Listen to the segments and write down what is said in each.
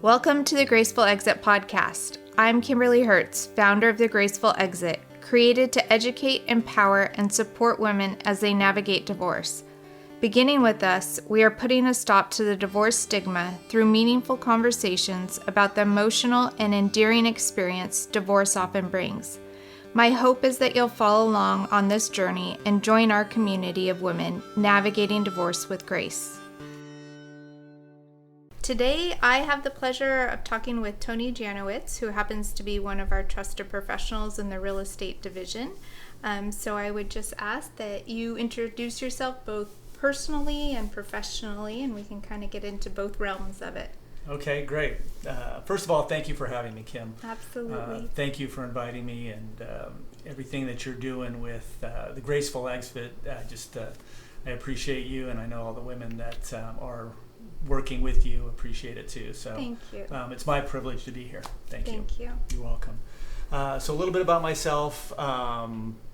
Welcome to the Graceful Exit podcast. I'm Kimberlee Hoertz, founder of the Graceful Exit, created to educate, empower, and support women as they navigate divorce. Beginning with us, we are putting a stop to the divorce stigma through meaningful conversations about the emotional and endearing experience divorce often brings. My hope is that you'll follow along on this journey and join our community of women navigating divorce with grace. Today, I have the pleasure of talking with Tony Janowicz, who happens to be one of our trusted professionals in the real estate division. So I would just ask that you introduce yourself both personally and professionally, and we can kind of get into both realms of it. Okay, great. First of all, thank you for having me, Kim. Absolutely. Thank you for inviting me and everything that you're doing with the Graceful Exit. I appreciate you, and I know all the women that are working with you appreciate it too. So thank you. It's my privilege to be here. Thank you. You're welcome. So a little bit about myself.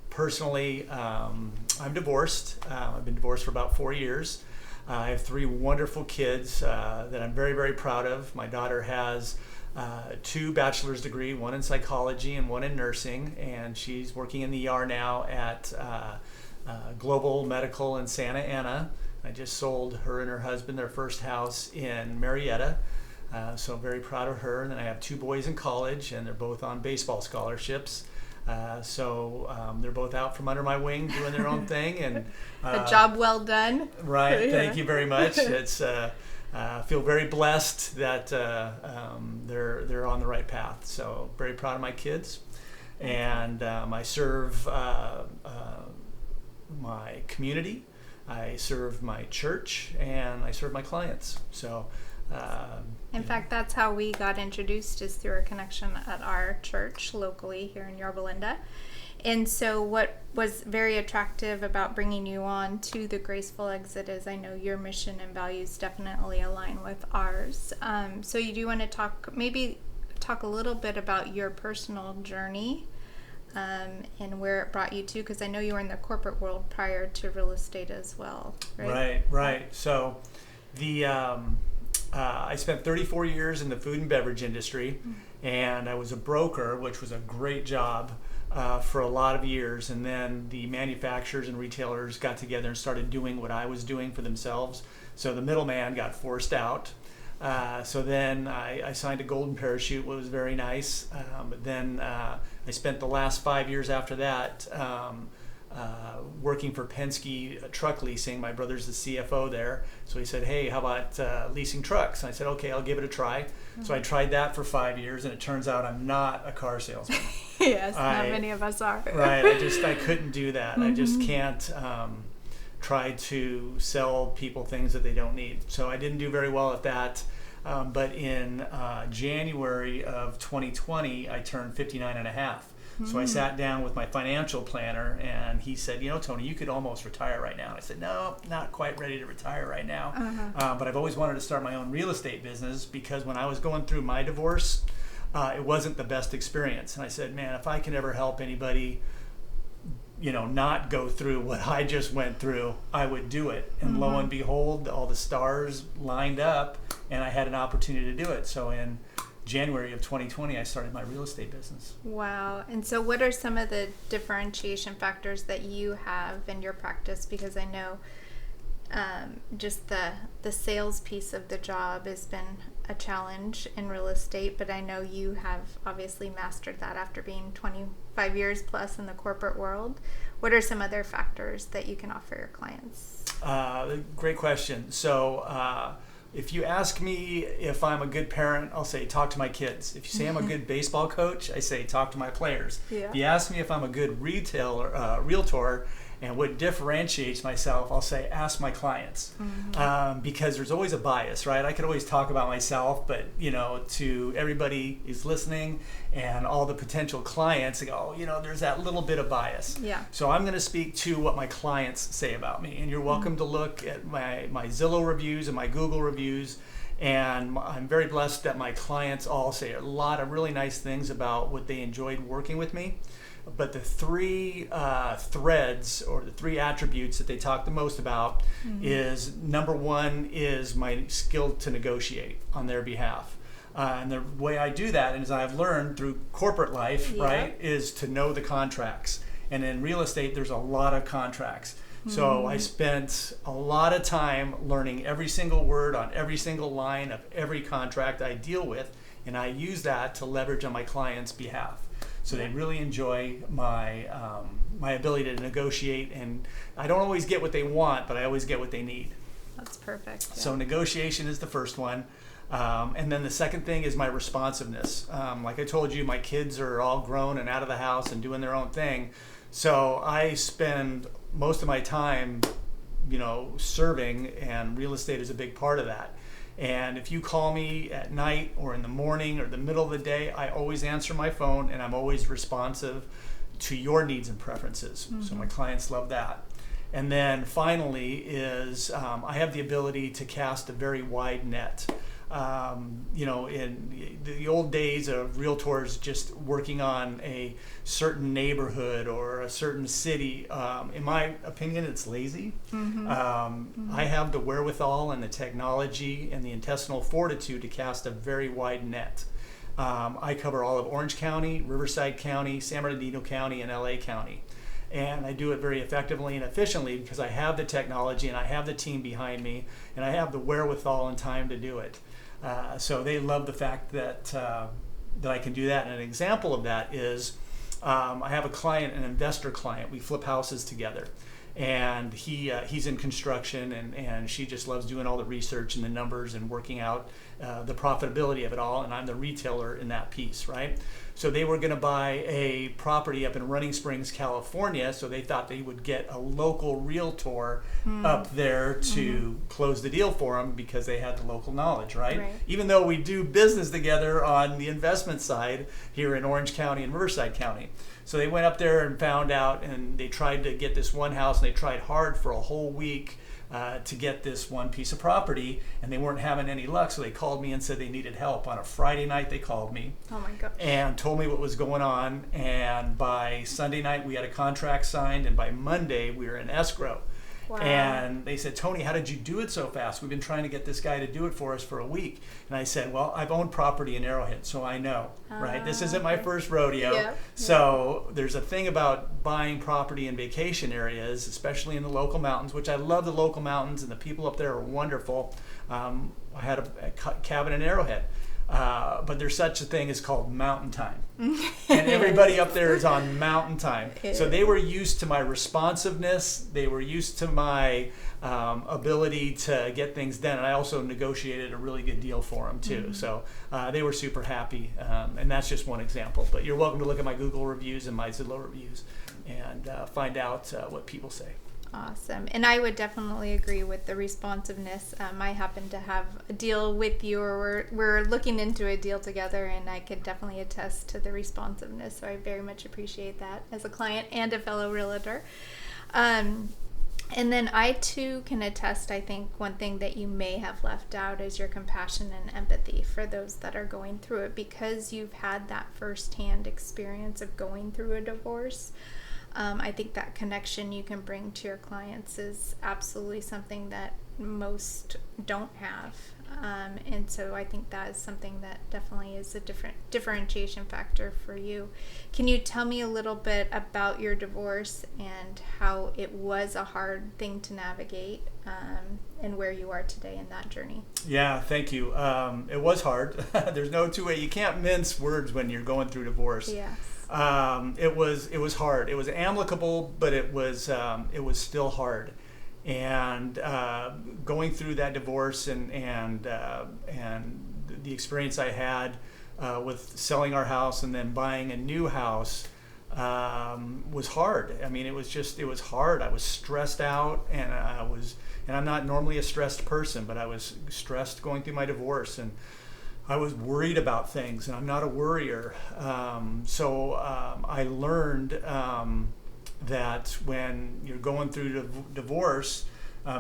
Personally, I'm divorced. I've been divorced for about 4 years. I have 3 wonderful kids that I'm very, very proud of. My daughter has 2 bachelor's degrees, one in psychology and one in nursing, and she's working in the ER now at Global Medical in Santa Ana. I just sold her and her husband their first house in Marietta, so I'm very proud of her. And then I have 2 boys in college, and they're both on baseball scholarships. So they're both out from under my wing doing their own thing, and a job well done. Right. Thank you very much. It's feel very blessed that they're on the right path. So very proud of my kids, and I serve my community. I serve my church, and I serve my clients. So. In fact, that's how we got introduced, is through a connection at our church locally here in Yorba Linda. And so what was very attractive about bringing you on to the Graceful Exit is I know your mission and values definitely align with ours. So you do want to talk a little bit about your personal journey and where it brought you to, because I know you were in the corporate world prior to real estate as well, right? Right. So I spent 34 years in the food and beverage industry, and I was a broker, which was a great job for a lot of years. And then the manufacturers and retailers got together and started doing what I was doing for themselves. So the middleman got forced out. So then I signed a golden parachute, which was very nice. But then I spent the last 5 years after that working for Penske Truck Leasing. My brother's the CFO there. So he said, hey, how about leasing trucks? And I said, okay, I'll give it a try. Mm-hmm. So I tried that for 5 years, and it turns out I'm not a car salesman. Yes, not many of us are. Right, I couldn't do that. Mm-hmm. I just can't try to sell people things that they don't need. So I didn't do very well at that. But in January of 2020, I turned 59 and a half. So I sat down with my financial planner, and he said, Tony, you could almost retire right now. And I said, no, not quite ready to retire right now. But I've always wanted to start my own real estate business, because when I was going through my divorce, it wasn't the best experience. And I said, man, if I can ever help anybody, not go through what I just went through, I would do it. And lo and behold, all the stars lined up, and I had an opportunity to do it. So in January of 2020, I started my real estate business. Wow. And so what are some of the differentiation factors that you have in your practice? Because I know just the sales piece of the job has been a challenge in real estate, but I know you have obviously mastered that after being 25 years plus in the corporate world. What are some other factors that you can offer your clients? Great question. So if you ask me if I'm a good parent, I'll say talk to my kids. If you say I'm a good baseball coach, I say talk to my players. Yeah. If you ask me if I'm a good realtor, and what differentiates myself, I'll say ask my clients. Because there's always a bias, right? I could always talk about myself, but to everybody who's listening and all the potential clients, they go, there's that little bit of bias. Yeah. So I'm going to speak to what my clients say about me, and you're welcome to look at my Zillow reviews and my Google reviews. And I'm very blessed that my clients all say a lot of really nice things about what they enjoyed working with me. But the 3 threads, or the 3 attributes that they talk the most about is, number 1 is my skill to negotiate on their behalf. And the way I do that, as I've learned through corporate life, right, is to know the contracts. And in real estate, there's a lot of contracts. So I spent a lot of time learning every single word on every single line of every contract I deal with, and I use that to leverage on my clients' behalf. So they really enjoy my my ability to negotiate, and I don't always get what they want, but I always get what they need. That's perfect. Yeah. So negotiation is the first one. And then the second thing is my responsiveness. Like I told you, my kids are all grown and out of the house and doing their own thing. So I spend most of my time, serving, and real estate is a big part of that. And if you call me at night or in the morning or the middle of the day, I always answer my phone, and I'm always responsive to your needs and preferences. So my clients love that. And then finally is I have the ability to cast a very wide net. In the old days of realtors just working on a certain neighborhood or a certain city, in my opinion, it's lazy. I have the wherewithal and the technology and the intestinal fortitude to cast a very wide net. I cover all of Orange County, Riverside County, San Bernardino County, and LA County. And I do it very effectively and efficiently because I have the technology and I have the team behind me and I have the wherewithal and time to do it. So they love the fact that I can do that. And an example of that is I have a client, an investor client. We flip houses together. And he's in construction, and she just loves doing all the research and the numbers and working out the profitability of it all. And I'm the retailer in that piece, right? So they were going to buy a property up in Running Springs, California. So they thought they would get a local realtor up there to close the deal for them because they had the local knowledge, right? Even though we do business together on the investment side here in Orange County and Riverside County. So they went up there and found out, and they tried to get this one house, and they tried hard for a whole week to get this one piece of property, and they weren't having any luck. So they called me and said they needed help. On a Friday night, they called me. Oh my gosh. And told me what was going on. And by Sunday night, we had a contract signed, and by Monday, we were in escrow. Wow. And they said, Tony, how did you do it so fast? We've been trying to get this guy to do it for us for a week. And I said, well, I've owned property in Arrowhead, so I know, right? This isn't my first rodeo. Yep. So there's a thing about buying property in vacation areas, especially in the local mountains, which I love the local mountains, and the people up there are wonderful. I had a cabin in Arrowhead. But there's such a thing as called mountain time. And everybody up there is on mountain time. So they were used to my responsiveness. They were used to my ability to get things done. And I also negotiated a really good deal for them too. So they were super happy. And that's just one example. But you're welcome to look at my Google reviews and my Zillow reviews and find out what people say. Awesome. And I would definitely agree with the responsiveness. I happen to have a deal with you, or we're looking into a deal together, and I could definitely attest to the responsiveness. So I very much appreciate that as a client and a fellow realtor. And then I too can attest, I think one thing that you may have left out is your compassion and empathy for those that are going through it, because you've had that firsthand experience of going through a divorce. I think that connection you can bring to your clients is absolutely something that most don't have. And so I think that is something that definitely is a differentiation factor for you. Can you tell me a little bit about your divorce and how it was a hard thing to navigate, and where you are today in that journey? Yeah, thank you. It was hard. There's no two way. You can't mince words when you're going through divorce. Yes. It was hard. It was amicable, but it was still hard. And going through that divorce and the experience I had with selling our house and then buying a new house was hard. I mean, it was hard. I was stressed out, and I'm not normally a stressed person, but I was stressed going through my divorce, and I was worried about things, and I'm not a worrier. So I learned that when you're going through divorce,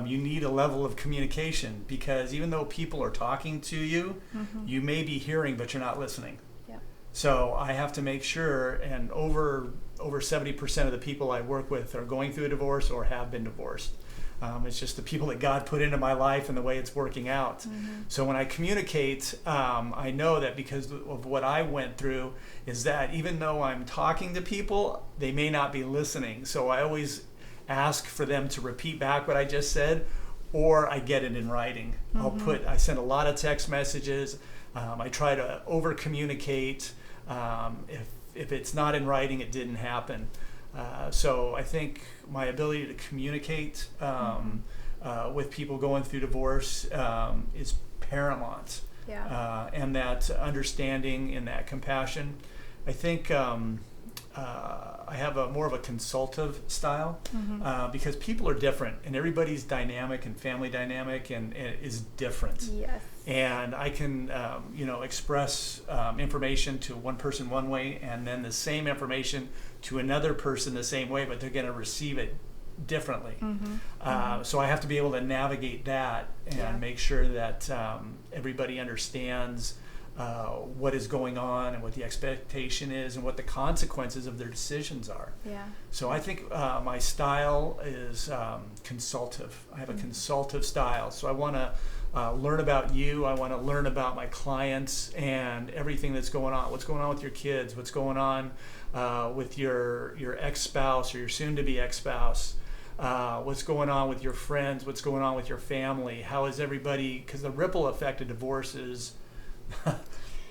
you need a level of communication, because even though people are talking to you, you may be hearing, but you're not listening. Yeah. So I have to make sure, and over 70% of the people I work with are going through a divorce or have been divorced. It's just the people that God put into my life and the way it's working out. So when I communicate, I know that because of what I went through, is that even though I'm talking to people, they may not be listening. So I always ask for them to repeat back what I just said, or I get it in writing. I send a lot of text messages. I try to over communicate. If it's not in writing, it didn't happen. So I think my ability to communicate with people going through divorce is paramount. Yeah. And that understanding and that compassion. I think I have more of a consultative style because people are different, and everybody's dynamic and family dynamic and is different. Yes. And I can, express information to one person one way, and then the same information to another person the same way, but they're going to receive it differently. So I have to be able to navigate that and make sure that everybody understands what is going on and what the expectation is and what the consequences of their decisions are. Yeah. So I think my style is consultative. I have a consultative style. So I want to learn about you. I want to learn about my clients and everything that's going on. What's going on with your kids? What's going on with your ex-spouse or your soon-to-be ex-spouse? What's going on with your friends? What's going on with your family? How is everybody? Because the ripple effect of divorce is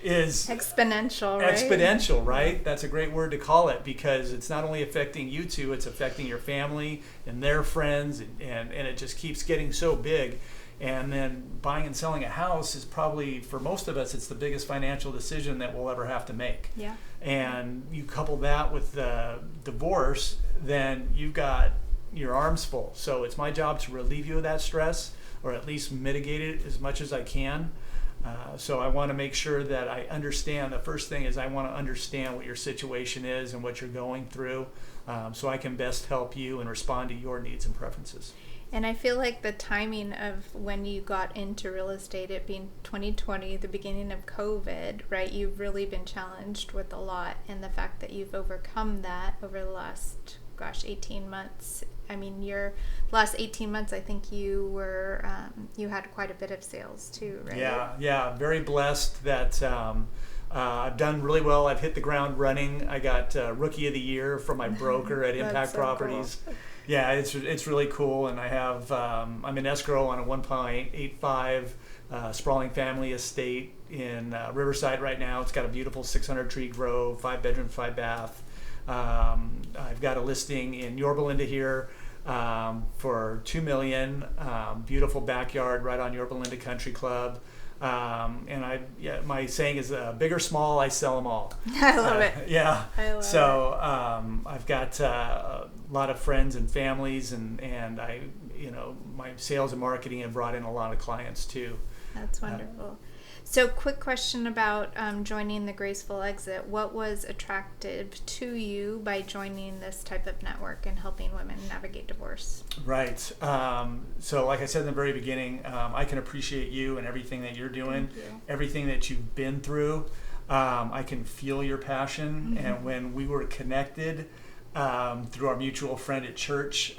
exponential, right? Exponential, right? That's a great word to call it, because it's not only affecting you two, it's affecting your family and their friends, and it just keeps getting so big. And then buying and selling a house is probably, for most of us, it's the biggest financial decision that we'll ever have to make. Yeah. And you couple that with the divorce, then you've got your arms full. So it's my job to relieve you of that stress, or at least mitigate it as much as I can. So I want to make sure that I understand. The first thing is I want to understand what your situation is and what you're going through, so I can best help you and respond to your needs and preferences. And I feel like the timing of when you got into real estate, it being 2020, the beginning of COVID, right? You've really been challenged with a lot, and the fact that you've overcome that over the last, 18 months. I mean, your last 18 months, I think you were, you had quite a bit of sales too, right? Yeah. Very blessed that I've done really well. I've hit the ground running. I got Rookie of the Year from my broker at Impact Properties. Cool. Yeah, it's really cool, and I have I'm in escrow on a 1.85 sprawling family estate in Riverside right now. It's got a beautiful 600-tree grove, 5-bedroom, 5-bath. I've got a listing in Yorba Linda here for $2 million. Beautiful backyard right on Yorba Linda Country Club. And my saying is, big or small, I sell them all. I love it. Yeah. I love it. I've got a lot of friends and families, and I, my sales and marketing have brought in a lot of clients too. That's wonderful. So, quick question about joining the Graceful Exit. What was attractive to you by joining this type of network and helping women navigate divorce? Right. So, like I said in the very beginning, I can appreciate you and everything that you're doing, everything that you've been through. I can feel your passion. And when we were connected through our mutual friend at church,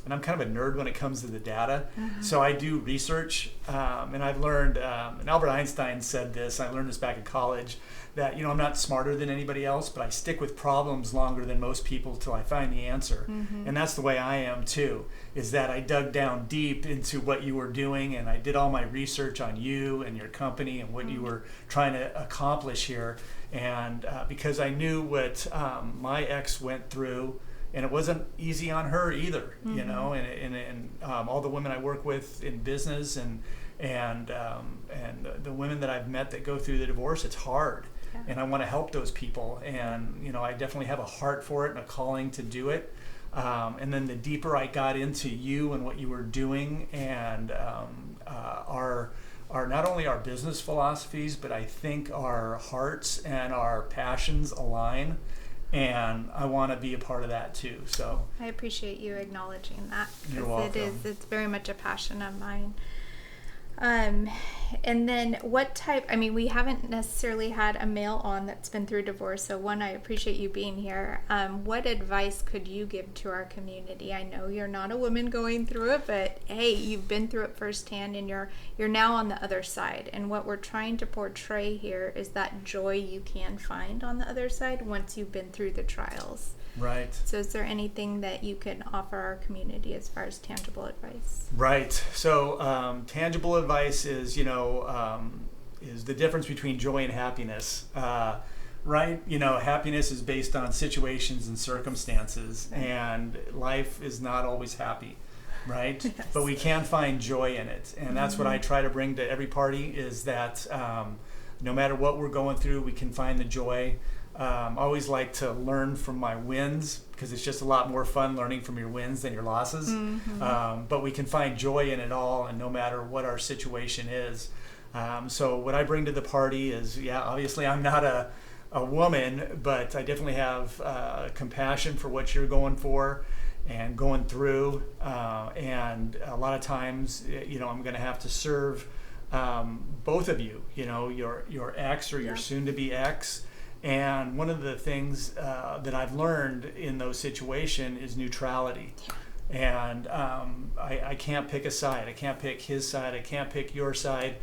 and I'm kind of a nerd when it comes to the data. So I do research, and I've learned, and Albert Einstein said this, I learned this back in college, that I'm not smarter than anybody else, but I stick with problems longer than most people till I find the answer. And that's the way I am too, is that I dug down deep into what you were doing, and I did all my research on you and your company and what you were trying to accomplish here. And because I knew what my ex went through, and it wasn't easy on her either, and all the women I work with in business and the women that I've met that go through the divorce, it's hard. And I want to help those people. And, I definitely have a heart for it and a calling to do it. And then the deeper I got into you and what you were doing, and our not only our business philosophies, but I think our hearts and our passions align. And I want to be a part of that too. So I appreciate you acknowledging that. You're welcome. It's very much a passion of mine. And then what type, I mean, we haven't necessarily had a male on that's been through divorce. So one, I appreciate you being here. What advice could you give to our community? I know you're not a woman going through it, but hey, you've been through it firsthand and you're now on the other side. And what we're trying to portray here is that joy you can find on the other side once you've been through the trials. Right. So is there anything that you can offer our community as far as tangible advice? Right. So tangible advice is, is the difference between joy and happiness. Right? Happiness is based on situations and circumstances, and life is not always happy. Right? Yes. But we can find joy in it. And that's what I try to bring to every party is that no matter what we're going through, we can find the joy. I always like to learn from my wins because it's just a lot more fun learning from your wins than your losses. But we can find joy in it all, and no matter what our situation is. So what I bring to the party is, obviously I'm not a woman, but I definitely have compassion for what you're going for and going through. And a lot of times, I'm going to have to serve both of you, your ex or your soon-to-be ex. And one of the things that I've learned in those situations is neutrality. And I can't pick a side. I can't pick his side. I can't pick your side.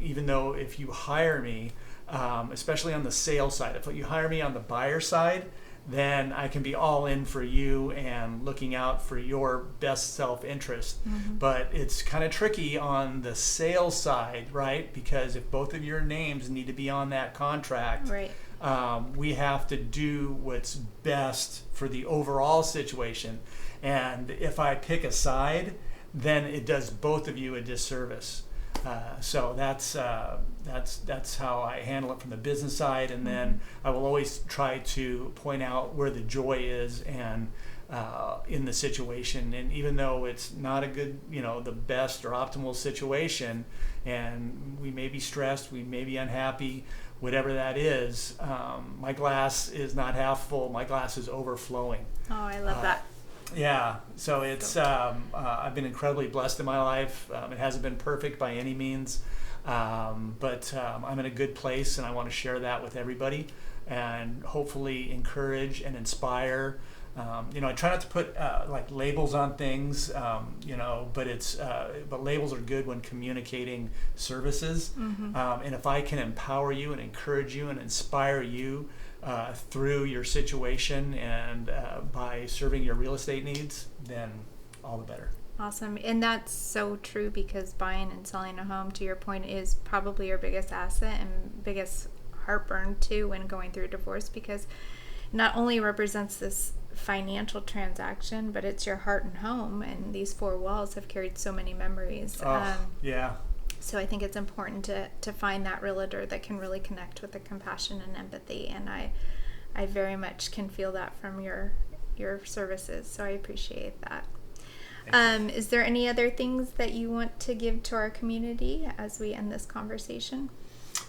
Even though if you hire me, especially on the sales side, if you hire me on the buyer side, then I can be all in for you and looking out for your best self-interest. But it's kind of tricky on the sales side, right? Because if both of your names need to be on that contract, Right. We have to do what's best for the overall situation. And if I pick a side, then it does both of you a disservice. So that's how I handle it from the business side, and then I will always try to point out where the joy is and in the situation. And even though it's not a good, the best or optimal situation, and we may be stressed, we may be unhappy, whatever that is, my glass is not half full. My glass is overflowing. Oh, I love that. Yeah, so it's I've been incredibly blessed in my life. It hasn't been perfect by any means, but I'm in a good place, and I want to share that with everybody and hopefully encourage and inspire. I try not to put like labels on things, but labels are good when communicating services. And if I can empower you and encourage you and inspire you through your situation and by serving your real estate needs, then all the better. Awesome. And that's so true, because buying and selling a home, to your point, is probably your biggest asset and biggest heartburn too when going through divorce, because not only represents this financial transaction, but it's your heart and home, and these four walls have carried so many memories. Yeah. So I think it's important to find that realtor that can really connect with the compassion and empathy, and I very much can feel that from your services, so I appreciate that. Is there any other things that you want to give to our community as we end this conversation?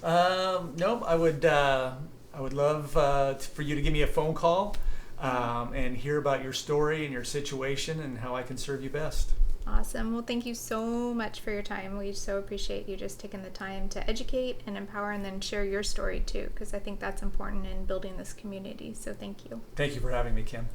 No, I would love for you to give me a phone call and hear about your story and your situation and how I can serve you best. Awesome. Well, thank you so much for your time. We so appreciate you just taking the time to educate and empower and then share your story too, because I think that's important in building this community. So thank you. Thank you for having me, Kim.